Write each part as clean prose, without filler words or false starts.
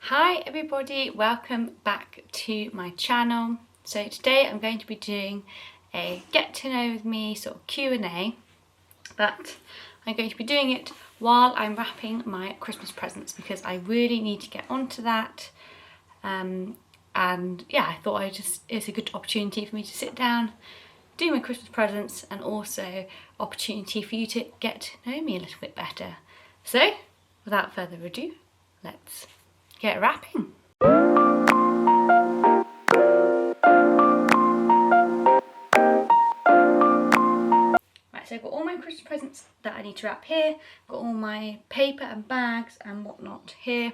Hi everybody, welcome back to my channel. So today I'm going to be doing a get to know with me sort of Q&A, but I'm going to be doing it while I'm wrapping my Christmas presents because I really need to get onto that. And yeah, I thought it's a good opportunity for me to sit down, do my Christmas presents, and also opportunity for you to get to know me a little bit better. So without further ado, let's get wrapping. Right, so I've got all my Christmas presents that I need to wrap here. I've got all my paper and bags and whatnot here.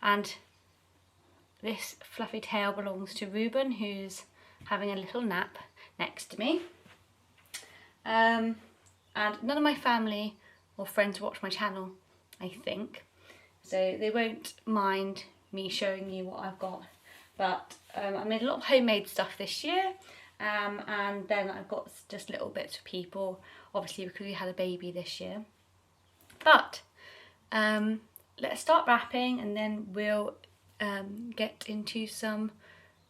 And this fluffy tail belongs to Ruben, who's having a little nap next to me. And none of my family or friends watch my channel, I think. So they won't mind me showing you what I've got. But I made a lot of homemade stuff this year. And then I've got just little bits for people, obviously because we had a baby this year. But let's start wrapping and then we'll get into some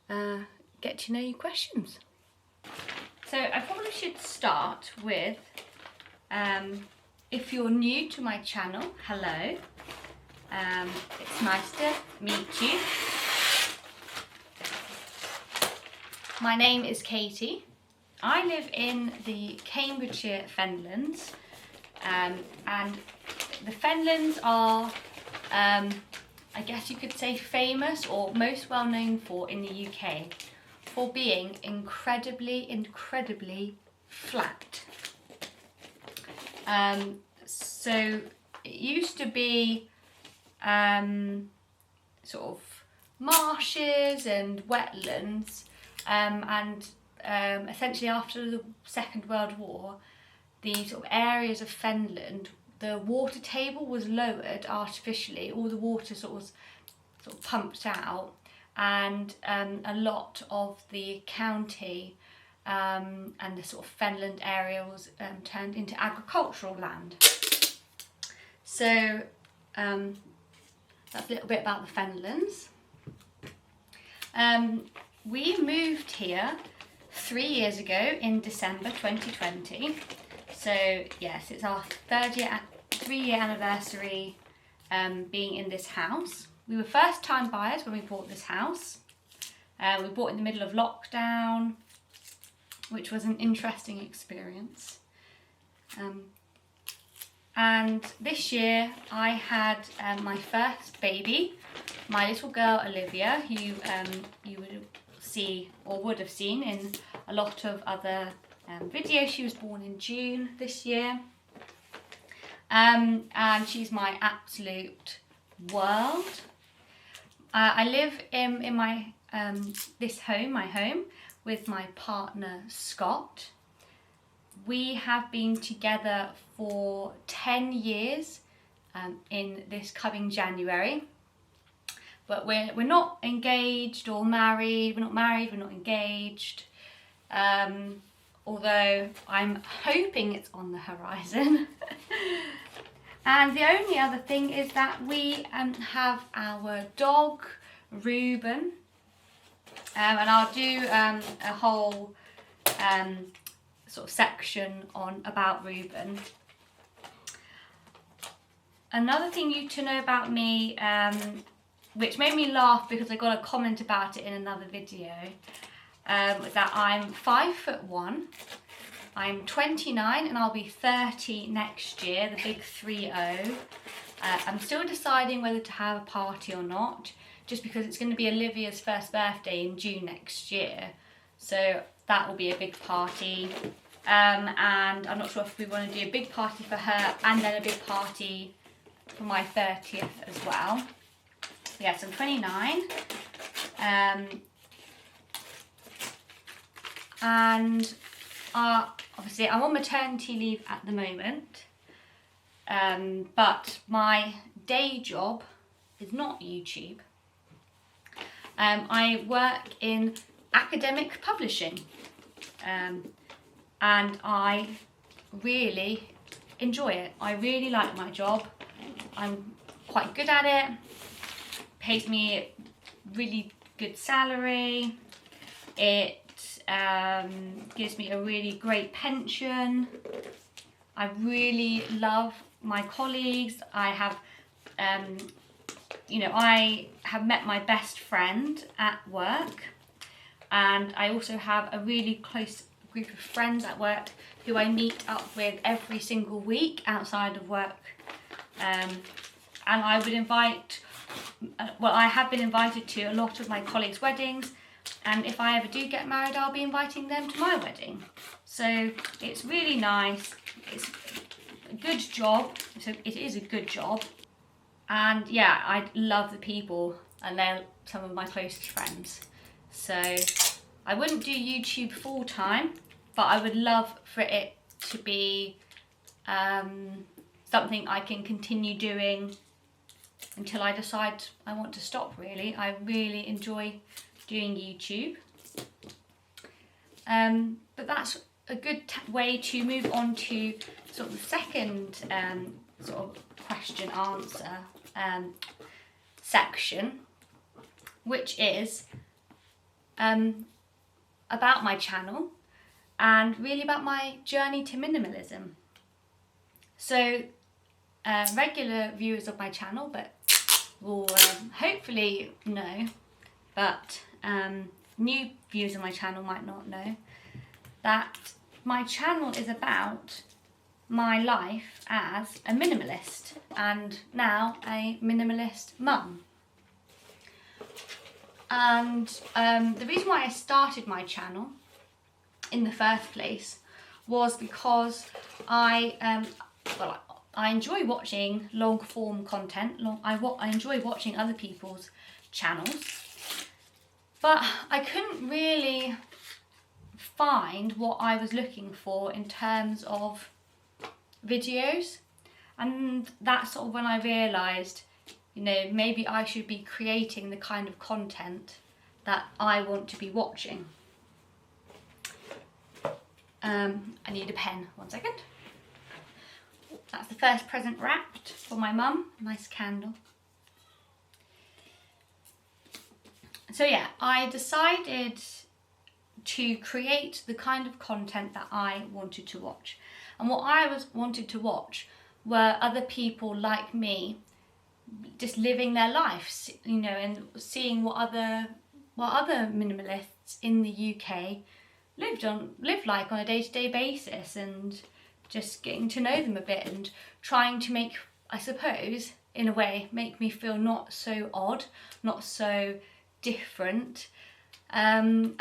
get to know you questions. So I probably should start with, if you're new to my channel, hello. It's nice to meet you. My name is Katie. I live in the Cambridgeshire Fenlands, and the Fenlands are, I guess you could say, famous or most well known for in the UK for being incredibly flat. So it used to be sort of marshes and wetlands, and essentially after the Second World War, the sort of areas of Fenland, the water table was lowered artificially, all the water sort of pumped out, and a lot of the county and the sort of Fenland area was turned into agricultural land. So that's a little bit about the Fenlands. We moved here 3 years ago in December 2020. So yes, it's our 3-year anniversary being in this house. We were first time buyers when we bought this house. We bought in the middle of lockdown, which was an interesting experience. And this year I had my first baby, my little girl Olivia, who you would see or would have seen in a lot of other videos. She was born in June this year, and she's my absolute world. I live in my my home with my partner Scott. We have been together for 10 years in this coming January, but we're not engaged or married. We're not married, we're not engaged, although I'm hoping it's on the horizon. And the only other thing is that we have our dog Ruben, and I'll do a whole sort of section on About Ruben. Another thing you to know about me, which made me laugh because I got a comment about it in another video, was that I'm 5'1", I'm 29 and I'll be 30 next year, the big 3-0. I'm still deciding whether to have a party or not, just because it's going to be Olivia's first birthday in June next year. So that will be a big party. And I'm not sure if we want to do a big party for her and then a big party for my 30th as well. So yes, I'm 29. And obviously I'm on maternity leave at the moment. But my day job is not YouTube. I work in academic publishing. And I really enjoy it. I really like my job. I'm quite good at it. pays me really good salary. It gives me a really great pension. I really love my colleagues. I have, I have met my best friend at work, and I also have a really close group of friends at work who I meet up with every single week outside of work. And I would invite, I have been invited to a lot of my colleagues' weddings, and if I ever do get married, I'll be inviting them to my wedding. So it's really nice. It's a good job. So it is a good job. And yeah, I love the people, and they're some of my closest friends. So I wouldn't do YouTube full time, but I would love for it to be something I can continue doing until I decide I want to stop, really. I really enjoy doing YouTube. But that's a good way to move on to sort of the second sort of question answer section, which is about my channel and really about my journey to minimalism. So regular viewers of my channel will hopefully know, but new viewers of my channel might not know, that my channel is about my life as a minimalist and now a minimalist mum. And the reason why I started my channel in the first place was because I enjoy watching long form content. I enjoy watching other people's channels, but I couldn't really find what I was looking for in terms of videos. And that's sort of when I realised, maybe I should be creating the kind of content that I want to be watching. I need a pen, 1 second. That's the first present wrapped for my mum, nice candle. So yeah, I decided to create the kind of content that I wanted to watch. And what I wanted to watch were other people like me just living their lives, and seeing what other minimalists in the UK live like on a day-to-day basis, and just getting to know them a bit and trying to make, I suppose, in a way, make me feel not so odd, not so different, and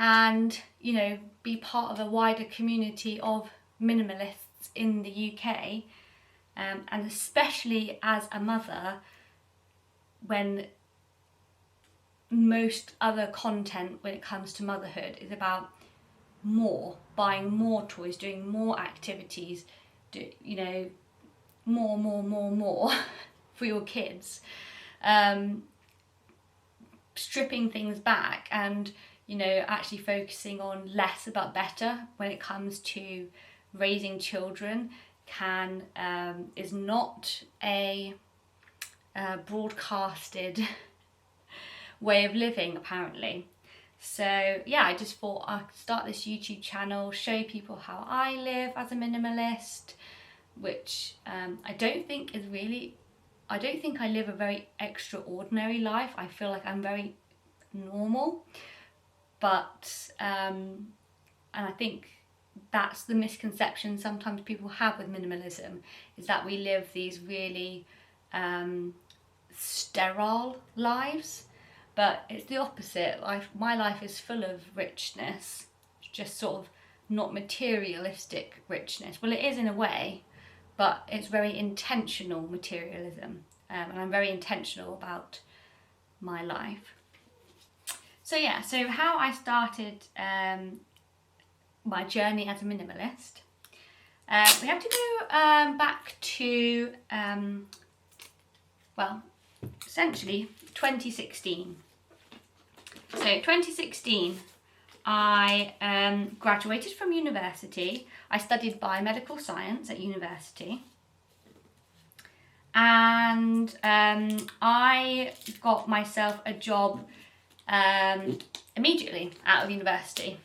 be part of a wider community of minimalists in the UK, and especially as a mother, when most other content when it comes to motherhood is about buying more toys, doing more activities, more for your kids, stripping things back and actually focusing on less but better when it comes to raising children is not a broadcasted way of living, apparently. So yeah, I just thought I'd start this YouTube channel, show people how I live as a minimalist, which I don't think I live a very extraordinary life. I feel like I'm very normal, but and I think that's the misconception sometimes people have with minimalism, is that we live these really sterile lives. But it's the opposite. My life is full of richness, just sort of not materialistic richness. Well, it is in a way, but it's very intentional materialism, and I'm very intentional about my life. So yeah, so how I started my journey as a minimalist. We have to go back to, essentially 2016. So 2016, I graduated from university. I studied biomedical science at university. and I got myself a job immediately out of university.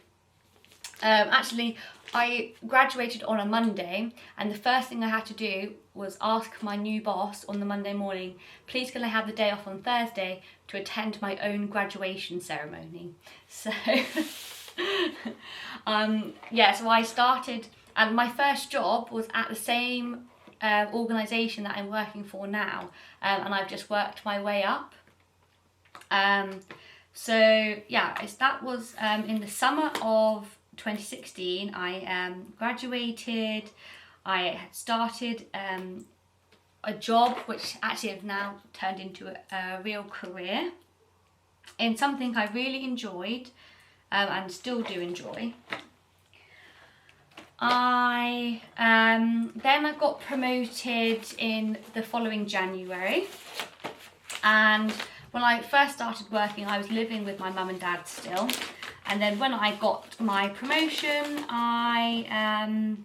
Actually, I graduated on a Monday, and the first thing I had to do was ask my new boss on the Monday morning, please can I have the day off on Thursday to attend my own graduation ceremony. So yeah, so I started, and my first job was at the same organisation that I'm working for now, and I've just worked my way up. So yeah, that was in the summer of 2016. I graduated. I had started a job which actually have now turned into a real career in something I really enjoyed and still do enjoy. I then I got promoted in the following January, and when I first started working I was living with my mum and dad still, and then when I got my promotion I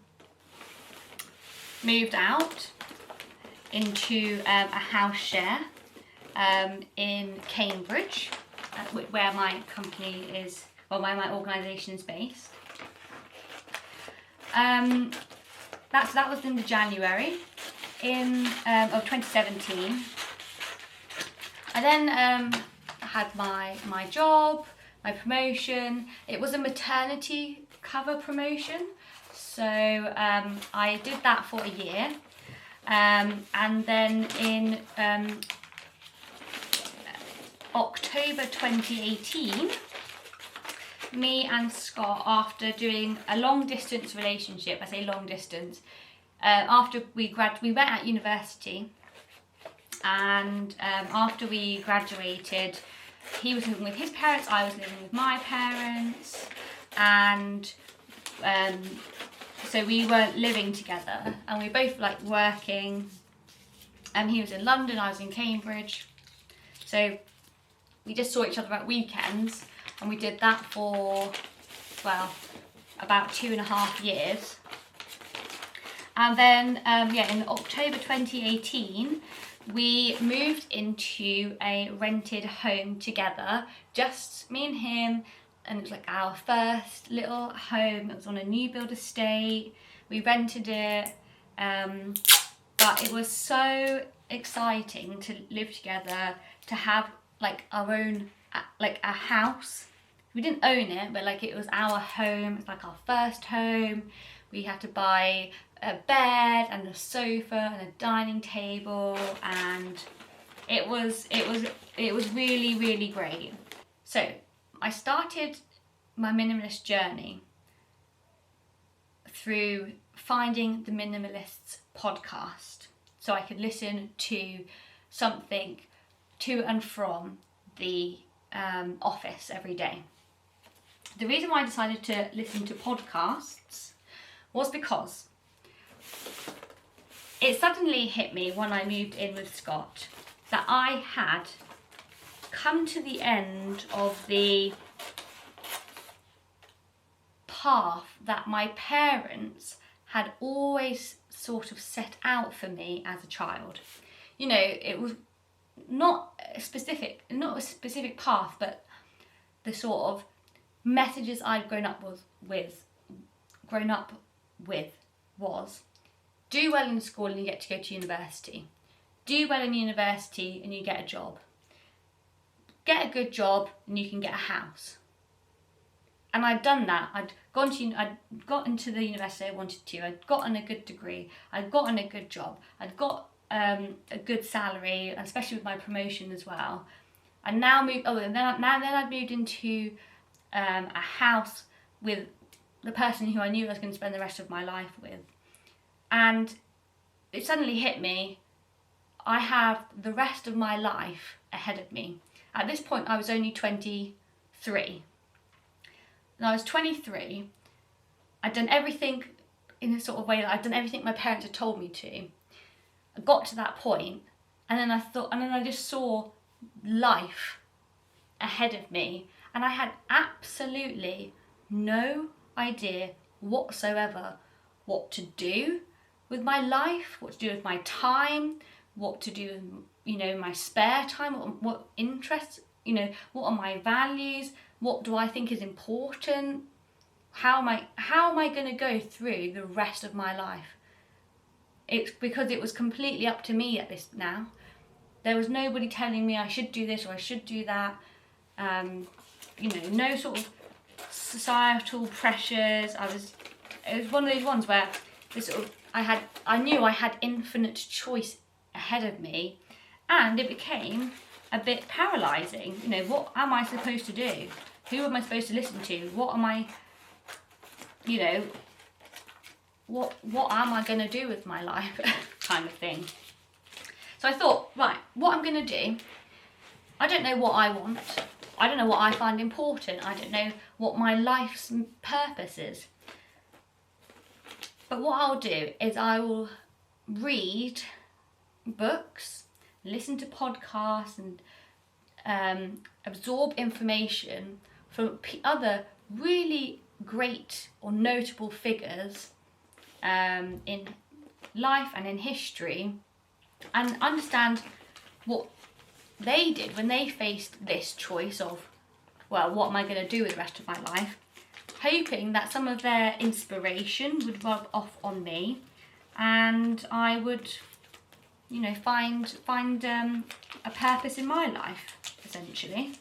moved out into a house share in Cambridge, where my company is, or where my organisation is based. That was in the January of 2017. I then had my job, my promotion. It was a maternity cover promotion, so I did that for a year, and then in October 2018, me and Scott, after doing a long distance relationship, I say long distance, after we went at university, and after we graduated, he was living with his parents, I was living with my parents, and so we weren't living together, and we both like working, and he was in London, I was in Cambridge, so we just saw each other at weekends, and we did that for, well, about 2.5 years. And then yeah, in October 2018 we moved into a rented home together, just me and him, and it was like our first little home. It was on a new build estate. We rented it, but it was so exciting to live together, to have like our own, like a house. We didn't own it, but like it was our home. It's like our first home. We had to buy a bed and a sofa and a dining table, and it was really, really great. So I started my minimalist journey through finding the Minimalists podcast, so I could listen to something to and from the office every day. The reason why I decided to listen to podcasts was because it suddenly hit me when I moved in with Scott that I had come to the end of the path that my parents had always sort of set out for me as a child. You know, it was not a specific path, but the sort of messages I'd grown up with was, do well in school and you get to go to university. Do well in university and you get a job. Get a good job and you can get a house. And I'd done that. I'd got into the university I wanted to. I'd gotten a good degree. I'd gotten a good job. I'd got a good salary, especially with my promotion as well. And now then I'd moved into a house with the person who I knew I was going to spend the rest of my life with. And it suddenly hit me, I have the rest of my life ahead of me. At this point I was only 23. When I was 23, I'd done everything in a sort of way that I'd done everything my parents had told me to. I got to that point, and then I just saw life ahead of me, and I had absolutely no idea whatsoever what to do with my life, what to do with my time, what to do in my spare time, what interests, what are my values, what do I think is important, how am I going to go through the rest of my life. It's because it was completely up to me at this now. There was nobody telling me I should do this or I should do that. No sort of societal pressures. It was one of those ones where I knew I had infinite choice ahead of me, and it became a bit paralysing. What am I supposed to do? Who am I supposed to listen to? What am I, what am I going to do with my life kind of thing. So I thought, right, what I'm going to do, I don't know what I want. I don't know what I find important. I don't know what my life's purpose is. But what I'll do is I will read books, listen to podcasts, and absorb information from other really great or notable figures in life and in history, and understand what they did when they faced this choice of, well, what am I going to do with the rest of my life? Hoping that some of their inspiration would rub off on me, and I would, find a purpose in my life, essentially.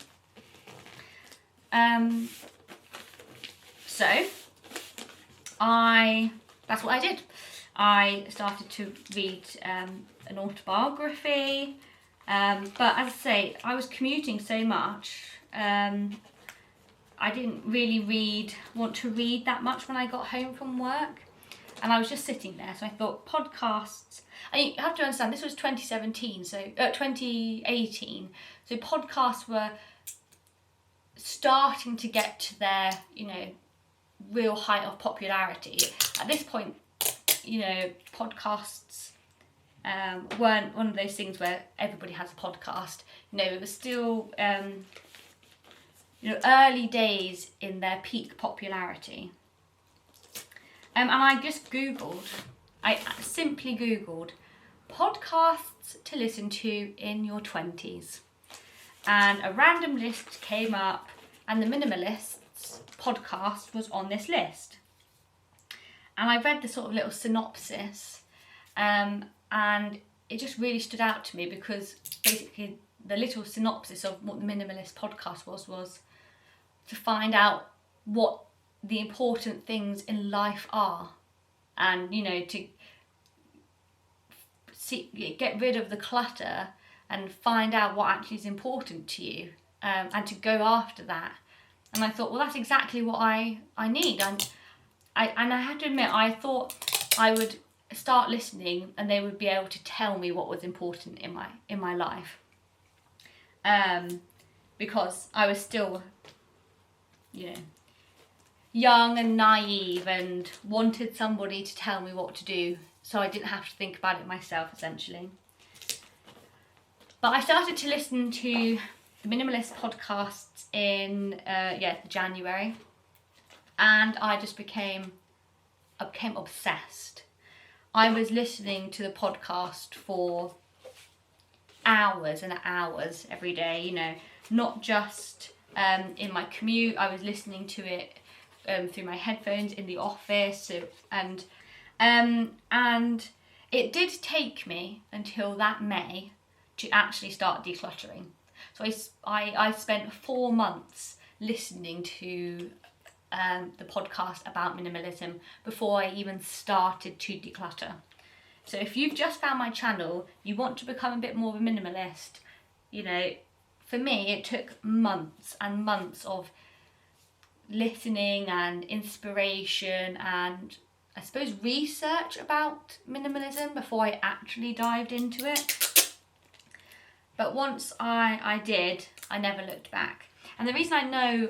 So that's what I did. I started to read an autobiography, but as I say, I was commuting so much. I didn't really want to read that much when I got home from work, and I was just sitting there. So I thought podcasts. And you have to understand, this was 2017, so 2018. So podcasts were starting to get to their real height of popularity. At this point, podcasts weren't one of those things where everybody has a podcast. It was still early days in their peak popularity. And I just I simply Googled podcasts to listen to in your 20s. And a random list came up, and the Minimalists podcast was on this list. And I read the sort of little synopsis, and it just really stood out to me, because basically the little synopsis of what the Minimalist podcast was to find out what the important things in life are, and to get rid of the clutter and find out what actually is important to you, and to go after that. And I thought, well, that's exactly what I need. And I have to admit, I thought I would start listening and they would be able to tell me what was important in my life, because I was still young and naive and wanted somebody to tell me what to do, so I didn't have to think about it myself, essentially. But I started to listen to the Minimalist podcasts in January, and I just became obsessed. I was listening to the podcast for hours and hours every day, not just in my commute. I was listening to it through my headphones in the office, and it did take me until that May to actually start decluttering. So I spent 4 months listening to the podcast about minimalism before I even started to declutter. So if you've just found my channel, you want to become a bit more of a minimalist, for me it took months and months of listening and inspiration and, I suppose, research about minimalism before I actually dived into it. But once I did, I never looked back. And the reason I know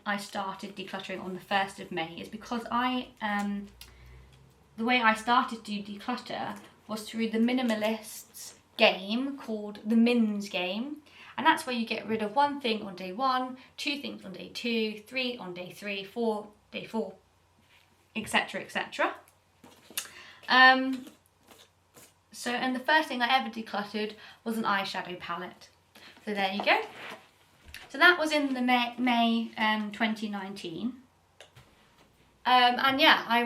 I started decluttering on the 1st of May is because the way I started to declutter was through the Minimalists game called the Mins game. And that's where you get rid of 1 thing on day 1, 2 things on day 2, 3 on day 3, 4, day 4, etc, etc. And the first thing I ever decluttered was an eyeshadow palette. So there you go. So that was in the May 2019. And yeah, I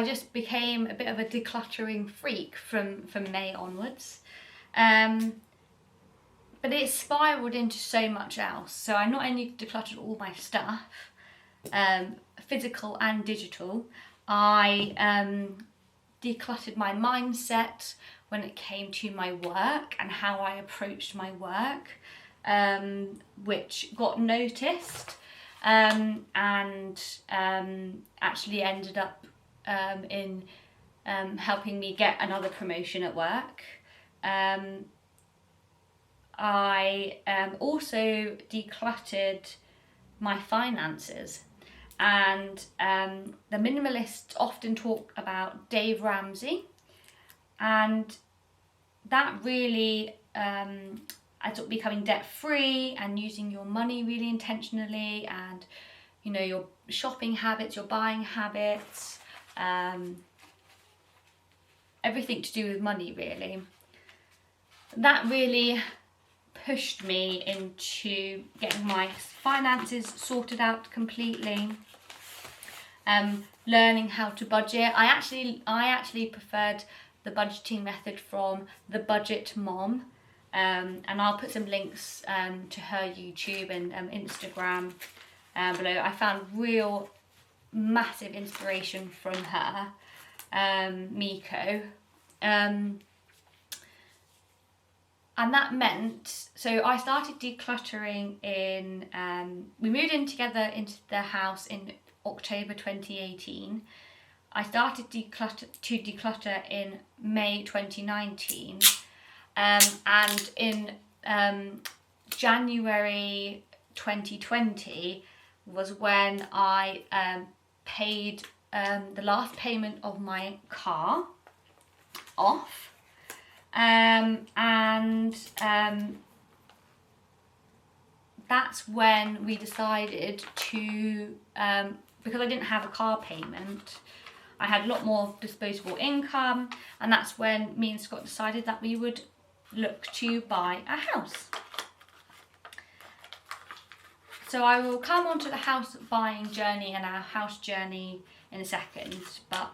just became a bit of a decluttering freak from May onwards. But it spiraled into so much else. So I not only decluttered all my stuff, physical and digital, I decluttered my mindset when it came to my work and how I approached my work, which got noticed and actually ended up in helping me get another promotion at work. I also decluttered my finances, and the minimalists often talk about Dave Ramsey, and that really I thought becoming debt free and using your money really intentionally, and you know, your shopping habits, your buying habits, everything to do with money really. That really pushed me into getting my finances sorted out completely, learning how to budget. I actually preferred the budgeting method from the Budget Mom, and I'll put some links to her YouTube and Instagram below. I found real massive inspiration from her, Miko. And that meant, so I started decluttering in, we moved in together into the house in October 2018. I started to declutter in May 2019. And in January 2020 was when I paid the last payment of my car off. That's when we decided to, because I didn't have a car payment, I had a lot more disposable income, and that's when me and Scott decided that we would look to buy a house. So I will come onto the house buying journey and our house journey in a second, but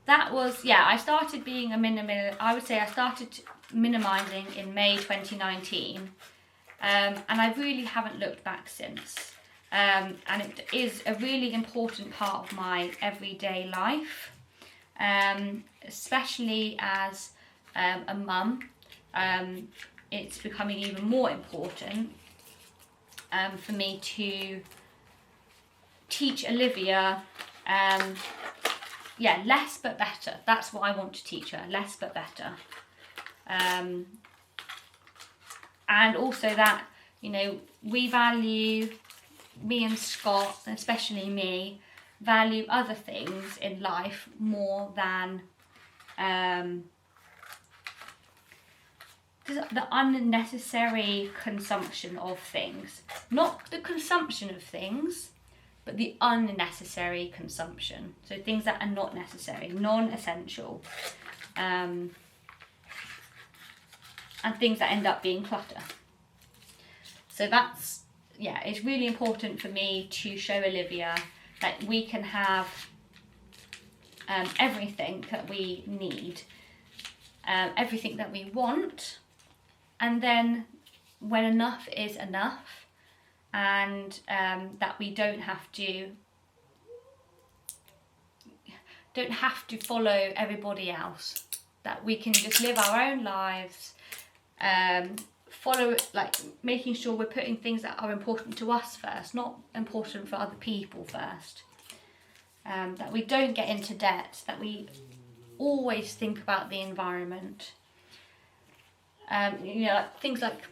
that was, yeah, I started being a minimalist. I would say I started minimizing in May 2019, and I really haven't looked back since. And it is a really important part of my everyday life, especially as a mum. It's becoming even more important for me to teach Olivia, yeah, less but better. That's what I want to teach her, less but better. And also that, you know, we value, me and Scott, especially me, value other things in life more than the unnecessary consumption of things. Not the consumption of things, but the unnecessary consumption. So things that are not necessary, non-essential, and things that end up being clutter. So that's, yeah, it's really important for me to show Olivia that we can have everything that we need, everything that we want, and then when enough is enough, and that we don't have to follow everybody else, that we can just live our own lives, follow, like, making sure we're putting things that are important to us first, not important for other people first, that we don't get into debt, that we always think about the environment. You know, like, things like,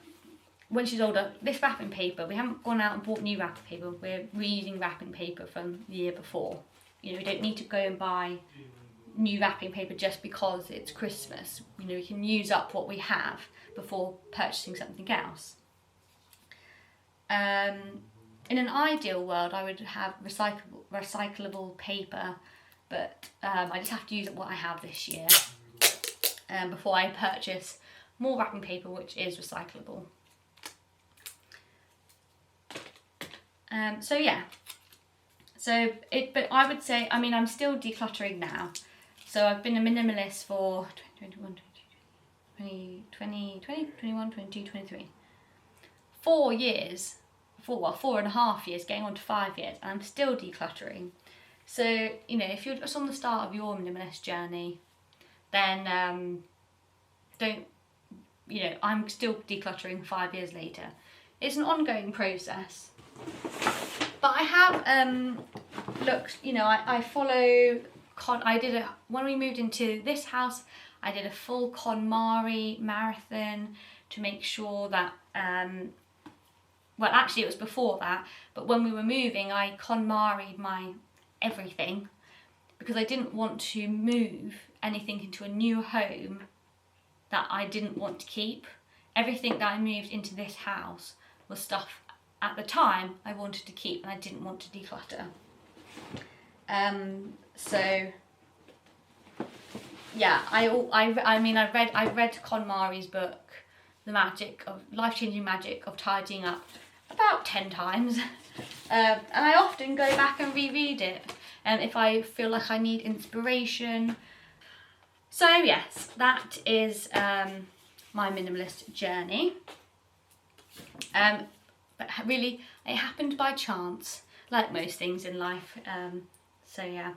when she's older, this wrapping paper, we haven't gone out and bought new wrapping paper, we're reusing wrapping paper from the year before. You know, we don't need to go and buy new wrapping paper just because it's Christmas. You know, we can use up what we have before purchasing something else. In an ideal world, I would have recyclable paper, but I just have to use what I have this year. before I purchase more wrapping paper which is recyclable. So yeah, but I would say, I mean, I'm still decluttering now. So I've been a minimalist for 4 years, 4.5 years, getting on to 5 years, and I'm still decluttering. So, you know, if you're just on the start of your minimalist journey, then I'm still decluttering 5 years later. It's an ongoing process. But I have looked, you know, I follow when we moved into this house, I did a full KonMari marathon to make sure that, well actually it was before that, but when we were moving I KonMari'd my everything because I didn't want to move anything into a new home that I didn't want to keep. Everything that I moved into this house was stuff at the time I wanted to keep and I didn't want to declutter. So yeah, I read KonMari's book, The Life-Changing Magic of Tidying Up, about 10 times. And I often go back and reread it if I feel like I need inspiration. So yes, that is my minimalist journey. But really, it happened by chance, like most things in life. So yeah.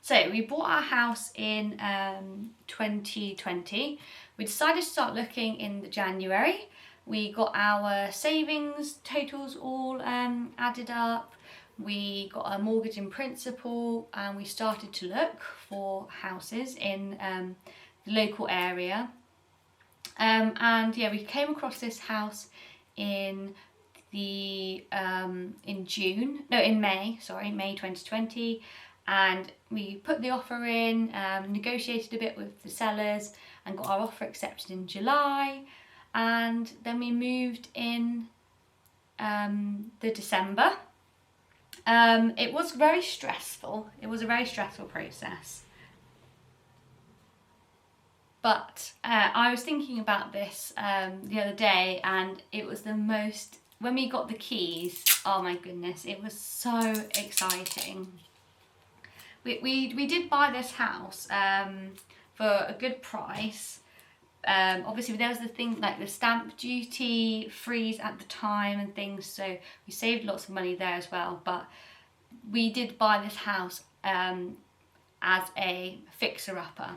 So we bought our house in 2020. We decided to start looking in January. We got our savings totals all added up. We got a mortgage in principle and we started to look for houses in the local area. And yeah, we came across this house in May 2020, and we put the offer in, negotiated a bit with the sellers and got our offer accepted in July, and then we moved in the December. It was very stressful. It was a very stressful process. But I was thinking about this the other day, and it was when we got the keys, oh my goodness, it was so exciting. We did buy this house for a good price. Obviously there was the thing like the stamp duty freeze at the time and things, so we saved lots of money there as well. But we did buy this house as a fixer-upper.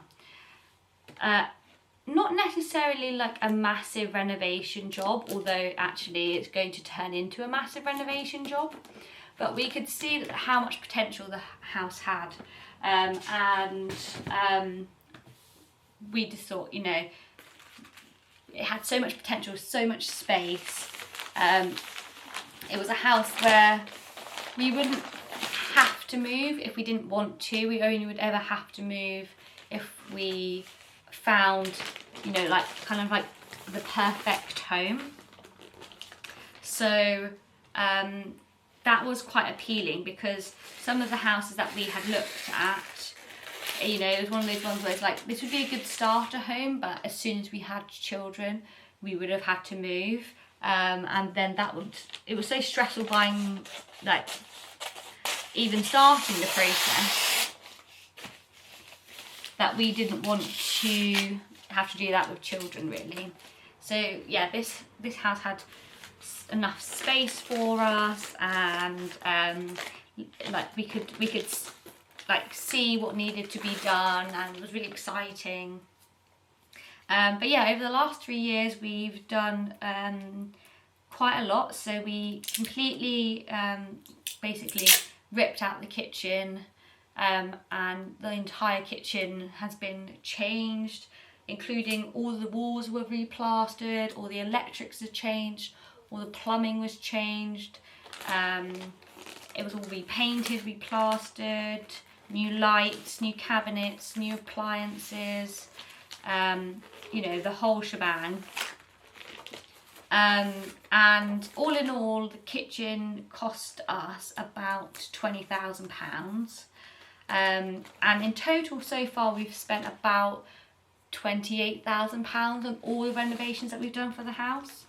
Not necessarily like a massive renovation job, although actually it's going to turn into a massive renovation job, but we could see how much potential the house had, and we just thought, you know, it had so much potential, so much space. It was a house where we wouldn't have to move if we didn't want to. We only would ever have to move if we found, you know, like kind of like the perfect home. So that was quite appealing, because some of the houses that we had looked at, you know, it was one of those ones where it's like, this would be a good starter home, but as soon as we had children we would have had to move, and then it was so stressful buying, like even starting the process, that we didn't want to have to do that with children really. So yeah, this house had enough space for us, and like we could like see what needed to be done, and it was really exciting. But yeah, over the last 3 years we've done quite a lot. So we completely basically ripped out the kitchen, and the entire kitchen has been changed, including all the walls were replastered, all the electrics are changed, all the plumbing was changed, it was all repainted, replastered, new lights, new cabinets, new appliances, you know, the whole shebang. And all in all, the kitchen cost us about £20,000. And in total so far we've spent about £28,000 on all the renovations that we've done for the house.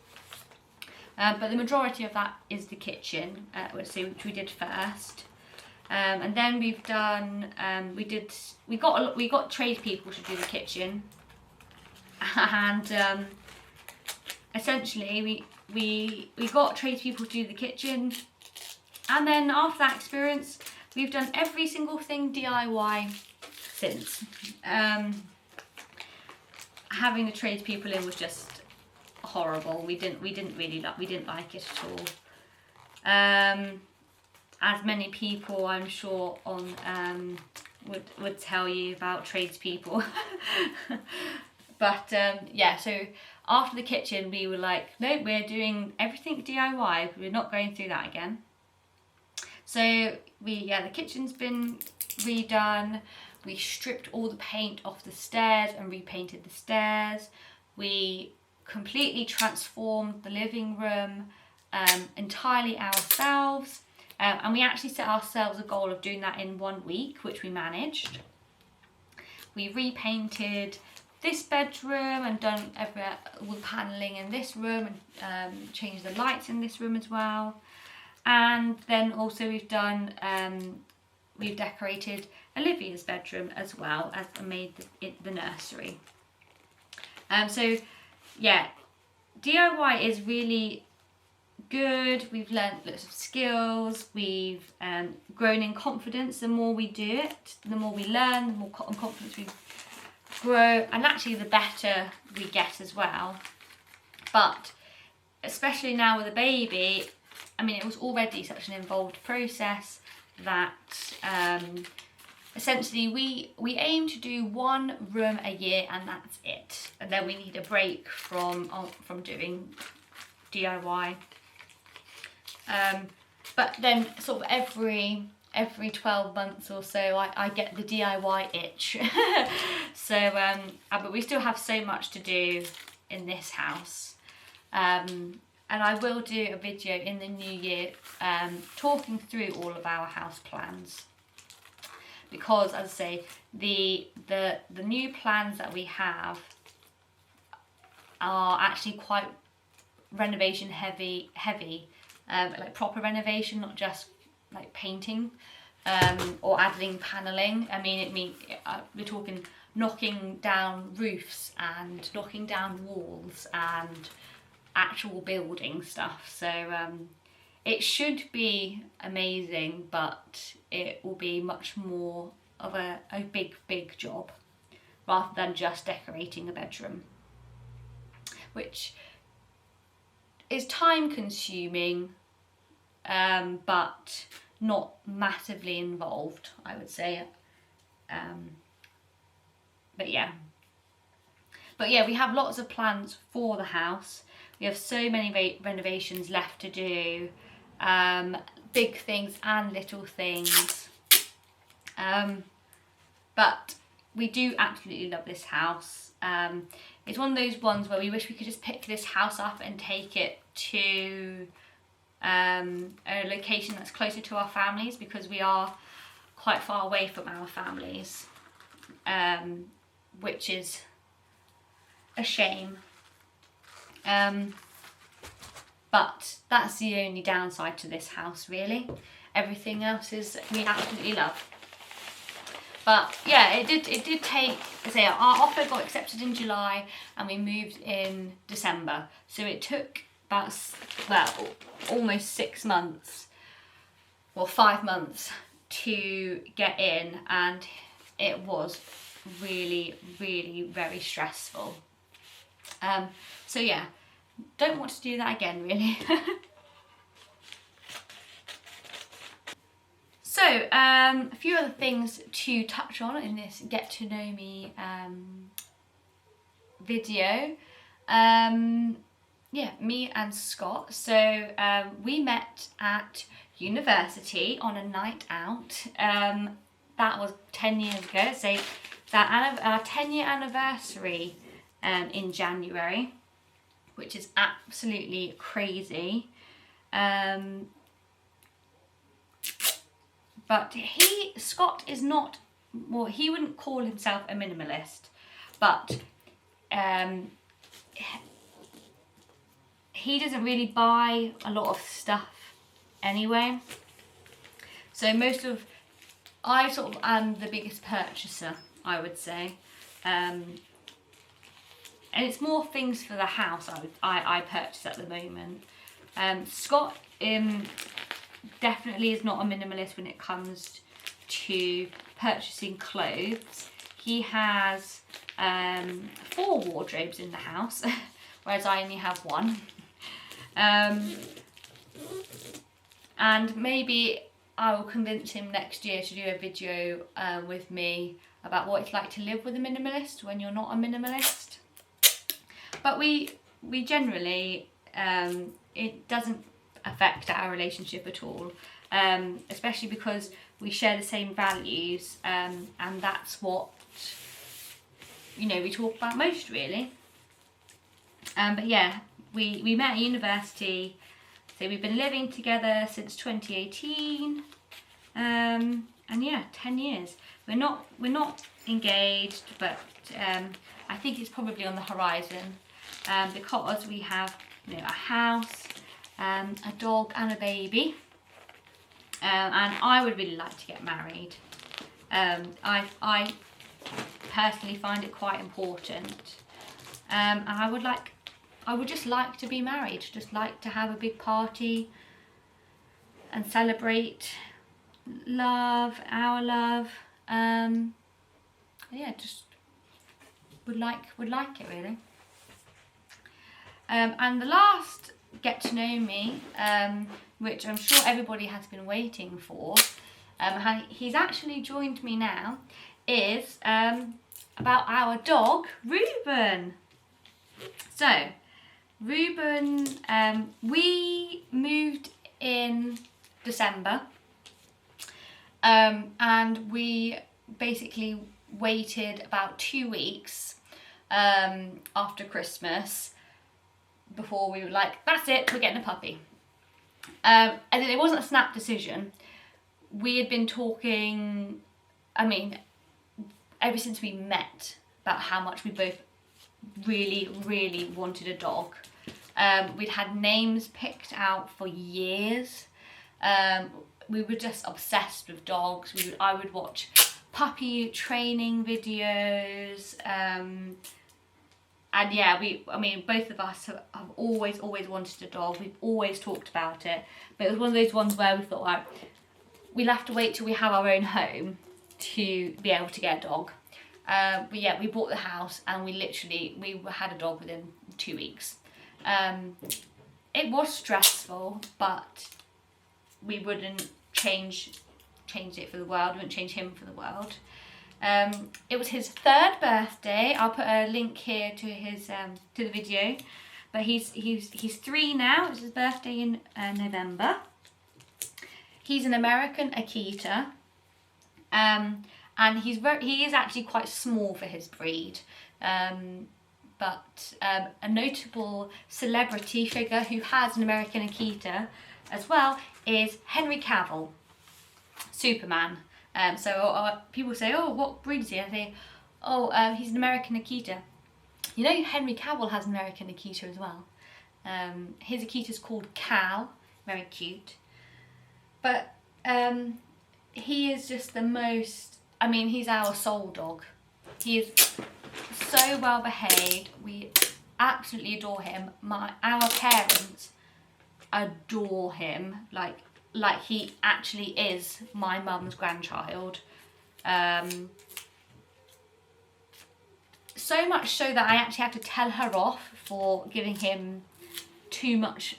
But the majority of that is the kitchen, which we did first. And then we've done, we got tradespeople to do the kitchen, and essentially we got tradespeople to do the kitchen, and then after that experience, we've done every single thing DIY since. Having the tradespeople in was just horrible. We didn't like it at all. As many people, I'm sure, on would tell you about tradespeople. But yeah, so after the kitchen, we were like, no, we're doing everything DIY. We're not going through that again. So the kitchen's been redone. We stripped all the paint off the stairs and repainted the stairs. We completely transformed the living room entirely ourselves. And we actually set ourselves a goal of doing that in 1 week, which we managed. We repainted this bedroom and done all the panelling in this room, and changed the lights in this room as well. And then also we've decorated Olivia's bedroom as well, as made the nursery. So yeah, DIY is really good. We've learned lots of skills. We've grown in confidence. The more we do it, the more we learn, the more confidence we grow, and actually the better we get as well. But especially now with a baby, I mean, it was already such an involved process that essentially we aim to do 1 room a year, and that's it. And then we need a break from doing DIY. But then sort of every 12 months or so, I get the DIY itch. So, but we still have so much to do in this house. And I will do a video in the new year talking through all of our house plans. Because, as I say, the new plans that we have are actually quite renovation heavy. Like proper renovation, not just like painting or adding panelling. I mean, we're talking knocking down roofs and knocking down walls and actual building stuff. So it should be amazing, but it will be much more of a big job rather than just decorating a bedroom, which is time consuming, but not massively involved, I would say. But yeah, we have lots of plans for the house. We have so many renovations left to do, big things and little things. But we do absolutely love this house. It's one of those ones where we wish we could just pick this house up and take it to a location that's closer to our families, because we are quite far away from our families, which is a shame. But that's the only downside to this house, really. Everything else we absolutely love. But yeah, it did take, say, our offer got accepted in July and we moved in December. So it took about, well, almost 6 months, or 5 months to get in, and it was really, really very stressful. So yeah, don't want to do that again, really. So, a few other things to touch on in this get to know me video. Yeah, me and Scott. So we met at university on a night out. That was 10 years ago. So our 10-year anniversary in January, which is absolutely crazy. But Scott is not, well, he wouldn't call himself a minimalist, but he doesn't really buy a lot of stuff anyway. So I sort of am the biggest purchaser, I would say. And it's more things for the house I purchase at the moment. Scott definitely is not a minimalist when it comes to purchasing clothes. He has 4 wardrobes in the house, whereas I only have 1. And maybe I will convince him next year to do a video with me about what it's like to live with a minimalist when you're not a minimalist. But we generally, it doesn't affect our relationship at all, especially because we share the same values, and that's what, you know, we talk about most, really. But yeah, we met at university, so we've been living together since 2018, and yeah, 10 years. We're not engaged, but I think it's probably on the horizon, because we have, you know, a house, a dog and a baby, and I would really like to get married. I personally find it quite important, and I would just like to be married, just like to have a big party and celebrate our love. Yeah, just would like it, really. And the last get to know me, which I'm sure everybody has been waiting for, he's actually joined me now, is about our dog, Ruben. So, Ruben, we moved in December, and we basically waited about 2 weeks after Christmas before we were like, that's it, we're getting a puppy. And it wasn't a snap decision. We had been talking, I mean, ever since we met, about how much we both really wanted a dog. We'd had names picked out for years. We were just obsessed with dogs. I would watch puppy training videos, and yeah, both of us have always wanted a dog. We've always talked about it, but it was one of those ones where we thought, like, we'll have to wait till we have our own home to be able to get a dog. But yeah, we bought the house and we had a dog within 2 weeks. It was stressful, but we wouldn't change it for the world. We wouldn't change him for the world. It was his 3rd birthday. I'll put a link here to his to the video. But he's 3 now. It's his birthday in November. He's an American Akita, and he is actually quite small for his breed. But a notable celebrity figure who has an American Akita as well is Henry Cavill, Superman. So people say, oh, what breed is he? I say, oh, he's an American Akita. You know, Henry Cavill has an American Akita as well. His Akita's called Cal, very cute. But he is just the most, I mean, he's our soul dog. He is so well behaved. We absolutely adore him. Our parents adore him, like he actually is my mum's grandchild. So much so that I actually had to tell her off for giving him too much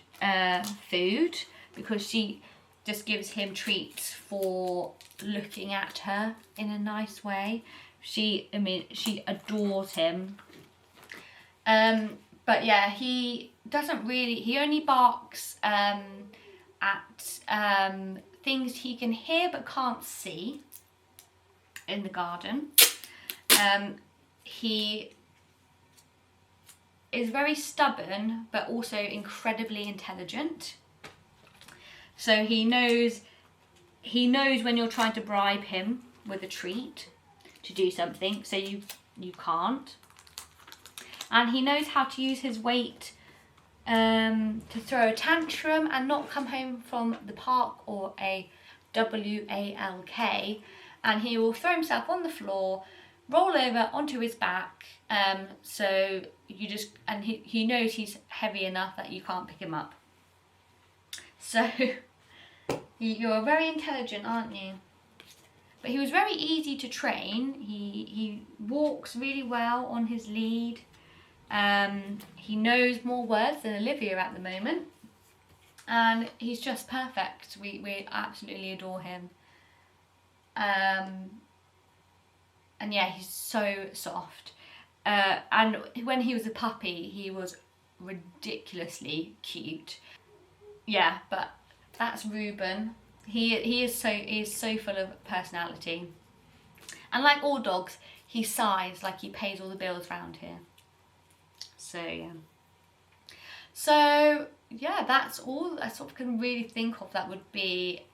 food, because she just gives him treats for looking at her in a nice way. She adores him. But yeah, he only barks at things he can hear but can't see in the garden. He is very stubborn but also incredibly intelligent. So he knows when you're trying to bribe him with a treat to do something, so you can't. and he knows how to use his weight to throw a tantrum and not come home from the park or a WALK, and he will throw himself on the floor, roll over onto his back, so he knows he's heavy enough that you can't pick him up. So you're very intelligent, aren't you? But he was very easy to train. He walks really well on his lead. He knows more words than Olivia at the moment, and he's just perfect. We absolutely adore him. And yeah, he's so soft. And when he was a puppy, he was ridiculously cute. Yeah, but that's Ruben. He is so full of personality, and like all dogs, he sighs like he pays all the bills around here. So yeah, that's all I sort of can really think of that would be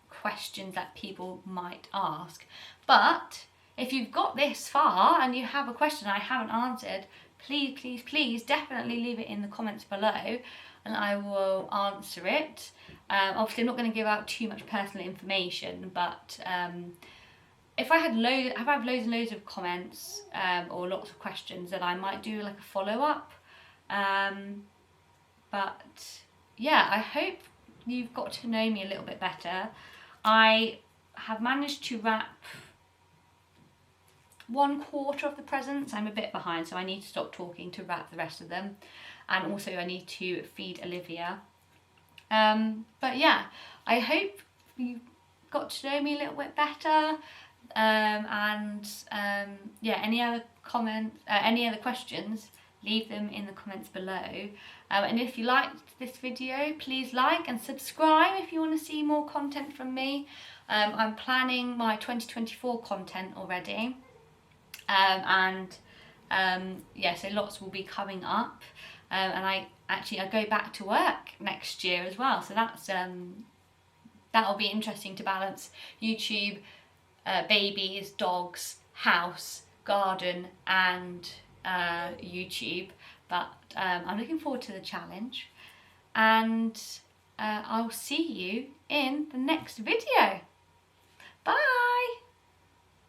questions that people might ask. But if you've got this far and you have a question I haven't answered, please definitely leave it in the comments below, and I will answer it. Obviously I'm not going to give out too much personal information, but if I have loads and loads of comments or lots of questions, then I might do like a follow-up. But yeah, I hope you've got to know me a little bit better. I have managed to wrap 1/4 of the presents. I'm a bit behind, so I need to stop talking to wrap the rest of them, and also I need to feed Olivia. But yeah, I hope you got to know me a little bit better. Yeah, any other comments, any other questions, leave them in the comments below. And if you liked this video, please like and subscribe if you want to see more content from me. I'm planning my 2024 content already. Yeah, so lots will be coming up. And I go back to work next year as well, so that'll be interesting to balance YouTube, babies, dogs, house, garden, and YouTube. But I'm looking forward to the challenge, and I'll see you in the next video. Bye!